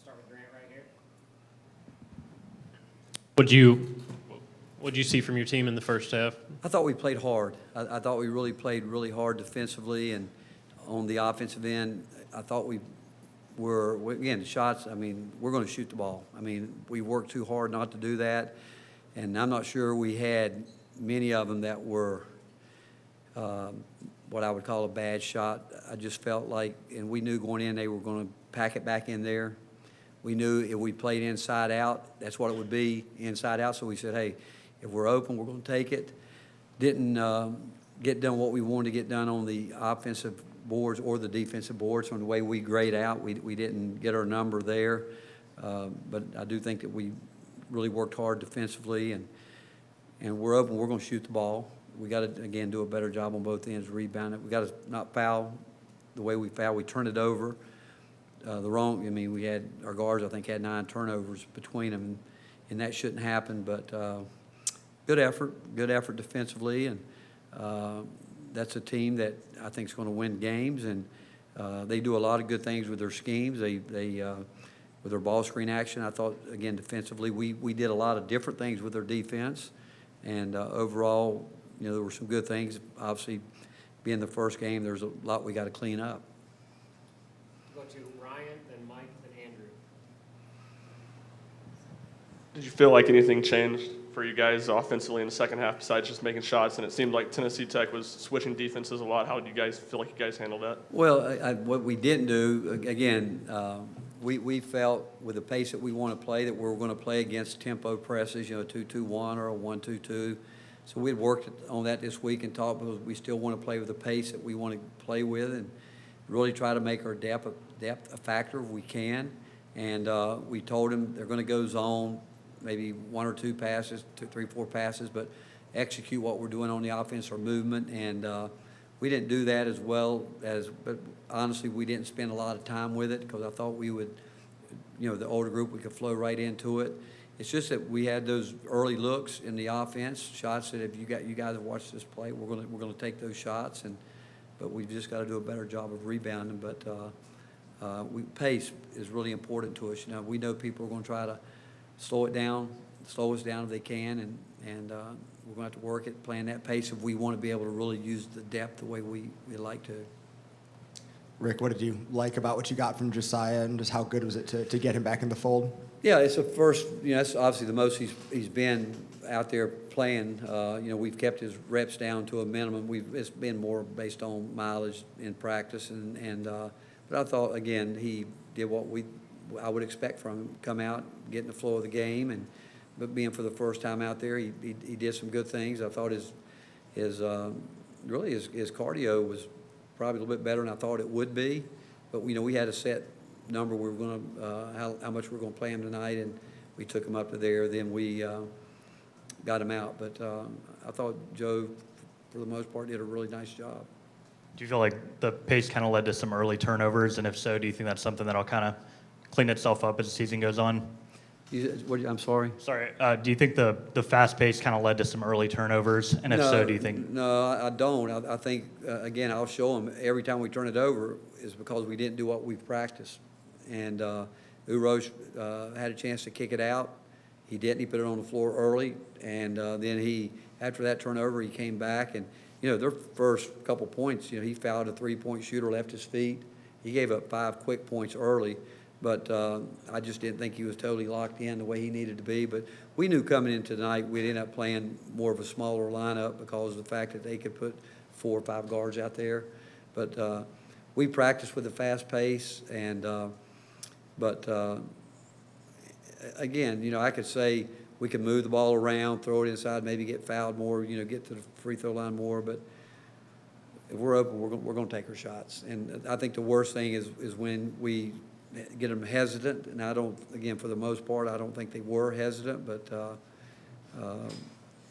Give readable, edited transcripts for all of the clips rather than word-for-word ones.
start with Grant right here. What'd you see from your team in the first half? I thought we played hard. I thought we really played really hard defensively, and on the offensive end, I thought again, the shots, I mean, we're going to shoot the ball. I mean, we worked too hard not to do that, and I'm not sure we had many of them that were what I would call a bad shot. I just felt like, and we knew going in they were going to pack it back in there. We knew if we played inside out, that's what it would be, inside out. So we said, hey, if we're open, we're going to take it. Didn't get done what we wanted to get done on the offensive boards or the defensive boards on the way we grade out. We didn't get our number there. But I do think that we really worked hard defensively, and we're open. We're going to shoot the ball. We got to, again, do a better job on both ends, rebound it. We got to not foul the way we foul. We turned it over. We had our guards, I think, had 9 turnovers between them, and that shouldn't happen. But good effort defensively, and that's a team that I think is going to win games, and they do a lot of good things with their schemes. They with their ball screen action, I thought, again, defensively, we did a lot of different things with their defense, and overall, there were some good things. Obviously, being the first game, there's a lot we got to clean up. Go to Ryan, then Mike, then Andrew. Did you feel like anything changed for you guys offensively in the second half besides just making shots? And it seemed like Tennessee Tech was switching defenses a lot. How did you guys feel like you guys handled that? Well, what we didn't do, again, we felt with the pace that we want to play that we're going to play against tempo presses, 2-2-1 or a 1-2-2. So we had worked on that this week and talked because we still want to play with the pace that we want to play with and really try to make our depth a factor if we can. And we told them they're going to go zone, maybe 1 or 2 passes, 2, 3, 4 passes, but execute what we're doing on the offense or movement. And we didn't do that as well but honestly, we didn't spend a lot of time with it because I thought we would, the older group, we could flow right into it. It's just that we had those early looks in the offense, shots that if you guys have watched this play, we're going to take those shots, but we've just got to do a better job of rebounding. But pace is really important to us. We know people are going to try to slow us down if they can, and we're going to have to work at playing that pace if we want to be able to really use the depth the way we like to. Rick, what did you like about what you got from Josiah, and just how good was it to get him back in the fold? Yeah, it's the first, that's obviously the most he's been out there playing. We've kept his reps down to a minimum. It's been more based on mileage in practice, but I thought, again, he did what I would expect from him, come out, get in the flow of the game, but being for the first time out there, he did some good things. I thought his cardio was probably a little bit better than I thought it would be, but we had a set number we were going to how much we we're going to play him tonight, and we took him up to there. Then we got him out, but I thought Joe, for the most part, did a really nice job. Do you feel like the pace kind of led to some early turnovers, and if so, do you think that's something that'll kind of clean itself up as the season goes on? I'm sorry? Sorry. Do you think the fast pace kind of led to some early turnovers? And if so, do you think? No, I don't. I think, again, I'll show them every time we turn it over is because we didn't do what we've practiced. And Urosh had a chance to kick it out. He didn't. He put it on the floor early. And then after that turnover, he came back. And, their first couple points, he fouled a 3-point shooter, left his feet. He gave up 5 quick points early. But I just didn't think he was totally locked in the way he needed to be. But we knew coming in tonight we'd end up playing more of a smaller lineup because of the fact that they could put 4 or 5 guards out there. But we practiced with a fast pace. But again, I could say we can move the ball around, throw it inside, maybe get fouled more, get to the free throw line more. But if we're open, we're going to take our shots. And I think the worst thing is when we get them hesitant, and I don't, again, for the most part, I don't think they were hesitant, but the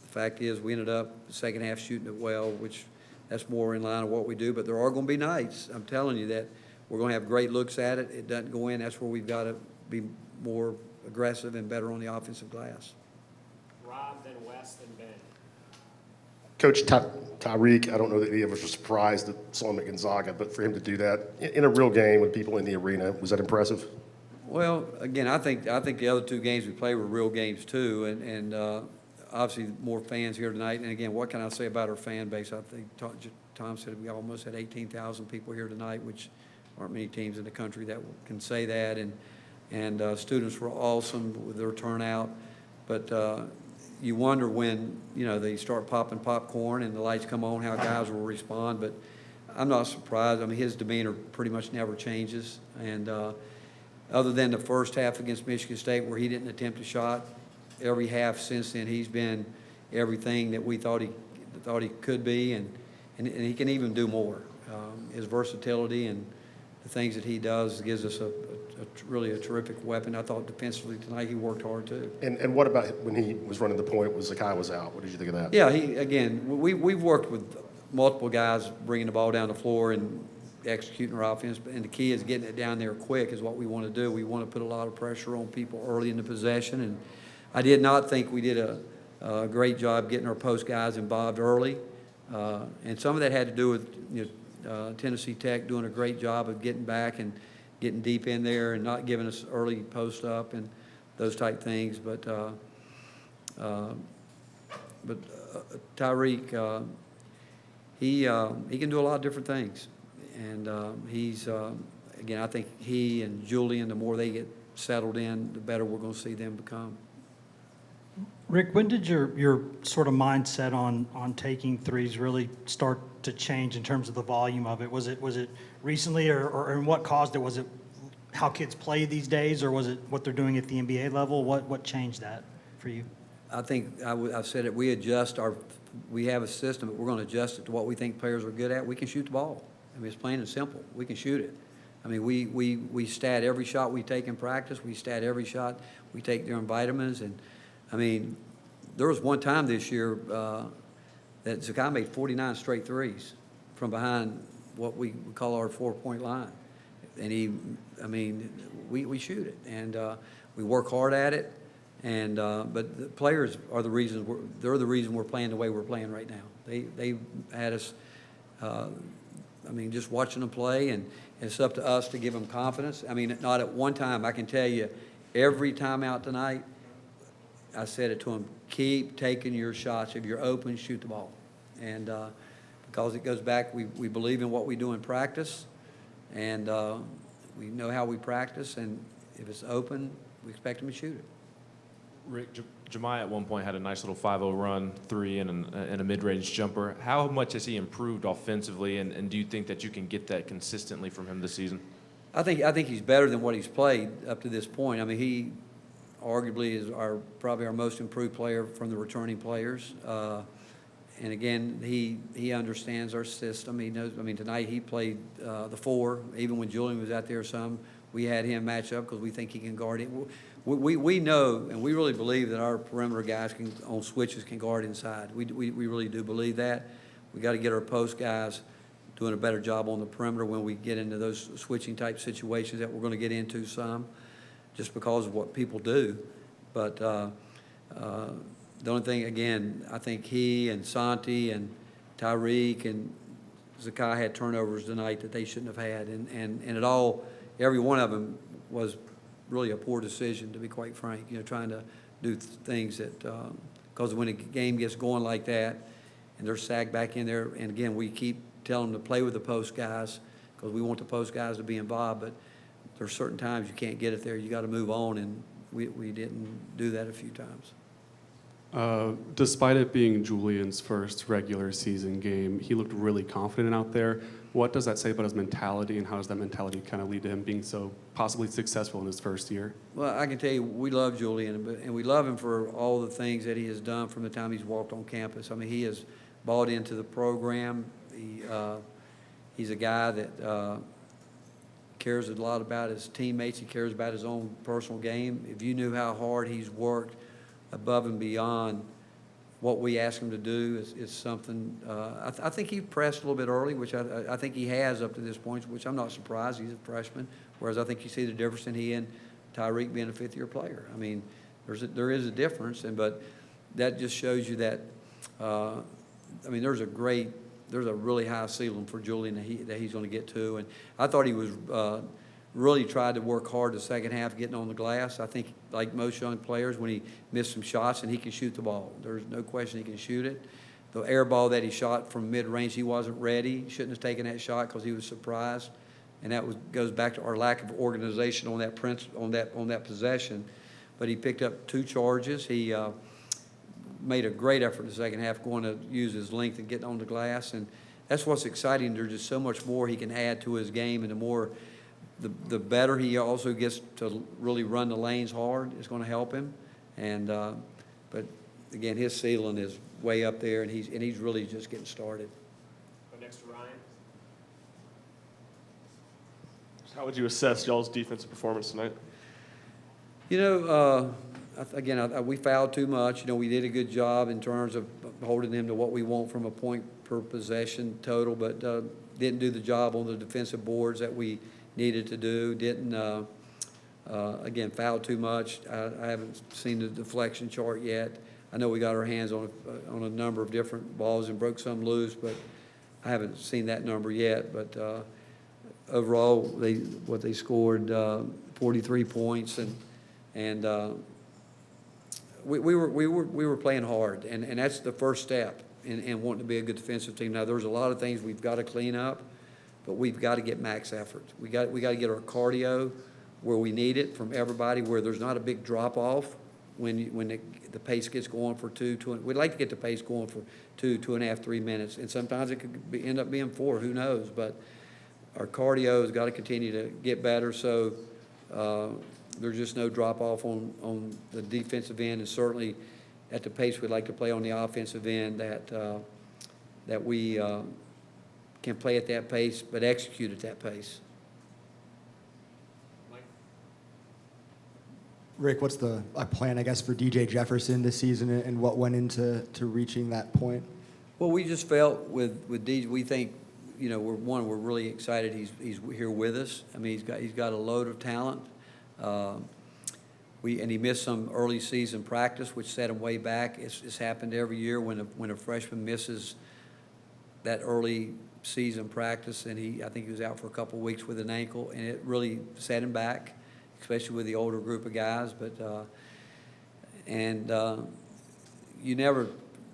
fact is we ended up the second half shooting it well, which that's more in line with what we do, but there are going to be nights, I'm telling you, that we're going to have great looks at it. It doesn't go in. That's where we've got to be more aggressive and better on the offensive glass. Rob, then Wes, then Ben. Coach Tyreek, I don't know that any of us were surprised that saw him at Gonzaga, but for him to do that in a real game with people in the arena, was that impressive? Well, again, I think the other two games we played were real games too, and obviously more fans here tonight. And again, what can I say about our fan base? I think Tom said we almost had 18,000 people here tonight, which aren't many teams in the country that can say that. And students were awesome with their turnout, but you wonder when they start popping popcorn and the lights come on, how guys will respond. But I'm not surprised. I mean, his demeanor pretty much never changes, and other than the first half against Michigan State where he didn't attempt a shot, every half since then he's been everything that we thought he could be, and he can even do more. His versatility and the things that he does gives us really a terrific weapon. I thought defensively tonight he worked hard too. And what about when he was running the point, was Zakai was out? What did you think of that? Yeah, we've worked with multiple guys bringing the ball down the floor and executing our offense, and the key is getting it down there quick is what we want to do. We want to put a lot of pressure on people early in the possession, and I did not think we did a great job getting our post guys involved early, and some of that had to do with Tennessee Tech doing a great job of getting back and getting deep in there and not giving us early post up and those type things. But Tyreek, he can do a lot of different things, and he's again, I think he and Julian, the more they get settled in, the better we're going to see them become. Rick, when did your sort of mindset on taking threes really start to change in terms of the volume of it? Was it recently, or and what caused it? Was it how kids play these days, or was it what they're doing at the NBA level? What changed that for you? I think I've said it. We have a system, but we're going to adjust it to what we think players are good at. We can shoot the ball. I mean, it's plain and simple. We can shoot it. I mean, we stat every shot we take in practice. We stat every shot we take during vitamins. And, I mean, there was one time this year that Zakai made 49 straight threes from behind what we call our 4-point line. And we shoot it. And we work hard at it. And but the players are the reason they're the reason we're playing the way we're playing right now. They had us. Just watching them play, and it's up to us to give them confidence. I mean, not at one time. I can tell you, every time out tonight, I said it to them: keep taking your shots. If you're open, shoot the ball. And because it goes back, we believe in what we do in practice, and we know how we practice. And if it's open, we expect them to shoot it. Rick, Jemiah at one point had a nice little 5-0 run, three, and a mid-range jumper. How much has he improved offensively, and do you think that you can get that consistently from him this season? I think he's better than what he's played up to this point. I mean, he arguably is probably our most improved player from the returning players. And again, he understands our system. He knows. I mean, tonight he played the 4. Even when Julian was out there, we had him match up because we think he can guard it. We know, and we really believe that our perimeter guys on switches can guard inside. We really do believe that. We got to get our post guys doing a better job on the perimeter when we get into those switching type situations that we're going to get into some, just because of what people do. But the only thing, again, I think he and Santi and Tyreek and Zakai had turnovers tonight that they shouldn't have had, and it all, every one of them was really a poor decision, to be quite frank, trying to do things that, because when a game gets going like that and they're sagged back in there, and again, we keep telling them to play with the post guys because we want the post guys to be involved, but there's certain times you can't get it there. You got to move on, and we didn't do that a few times. Despite it being Julian's first regular season game, he looked really confident out there. What does that say about his mentality, and how does that mentality kind of lead to him being so possibly successful in his first year? Well, I can tell you, we love Julian, and we love him for all the things that he has done from the time he's walked on campus. I mean, he has bought into the program. He's a guy that cares a lot about his teammates. He cares about his own personal game. If you knew how hard he's worked above and beyond what we ask him to do, is something. I think he pressed a little bit early, which I think he has up to this point, which I'm not surprised. He's a freshman, whereas I think you see the difference in he and Tyreek being a fifth-year player. I mean, there is a difference, but that just shows you that. There's a really high ceiling for Julian that he's going to get to, and I thought he was really tried to work hard the second half getting on the glass. I think, like most young players, when he missed some shots, and he can shoot the ball. There's no question he can shoot it. The air ball that he shot from mid-range, he wasn't ready. Shouldn't have taken that shot because he was surprised. And that goes back to our lack of organization on that possession. But he picked up 2 charges. He made a great effort in the second half, going to use his length and getting on the glass. And that's what's exciting. There's just so much more he can add to his game, and the better he also gets to really run the lanes hard is going to help him. And but again, his ceiling is way up there, and he's really just getting started. Go next to Ryan. How would you assess y'all's defensive performance tonight? You know, again, we fouled too much. You know, we did a good job in terms of holding them to what we want from a point per possession total, but didn't do the job on the defensive boards that we needed to do. Didn't, again, foul too much. I haven't seen the deflection chart yet. I know we got our hands on a number of different balls and broke some loose, but I haven't seen that number yet. But overall, they scored 43 points, and we were playing hard, and that's the first step in wanting to be a good defensive team. Now, there's a lot of things we've got to clean up, but we've got to get max effort. We got to get our cardio where we need it from everybody, where there's not a big drop off when the pace gets going for we'd like to get the pace going for 2.5, 3 minutes, and sometimes it could end up being 4. Who knows? But our cardio has got to continue to get better. So there's just no drop off on the defensive end, and certainly at the pace we'd like to play on the offensive end, that we can play at that pace, but execute at that pace. Mike? Rick, what's the plan, I guess, for DJ Jefferson this season, and what went into reaching that point? Well, we just felt with DJ, we think, you know, we're really excited he's here with us. I mean, he's got a load of talent. And he missed some early season practice, which set him way back. It's happened every year when a freshman misses that early season practice, and I think he was out for a couple of weeks with an ankle, and it really set him back, especially with the older group of guys. But you never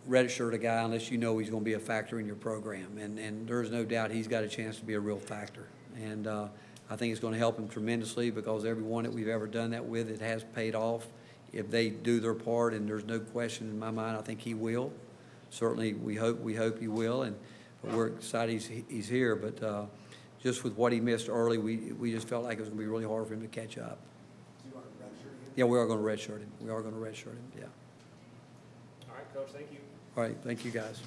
redshirt a guy unless you know he's going to be a factor in your program, and there's no doubt he's got a chance to be a real factor. And I think it's going to help him tremendously, because everyone that we've ever done that with, it has paid off. If they do their part, and there's no question in my mind, I think he will. Certainly, we hope he will, but we're excited he's here. But just with what he missed early, we just felt like it was going to be really hard for him to catch up. Yeah, we are going to redshirt him. Yeah. All right, Coach, thank you. All right, thank you, guys.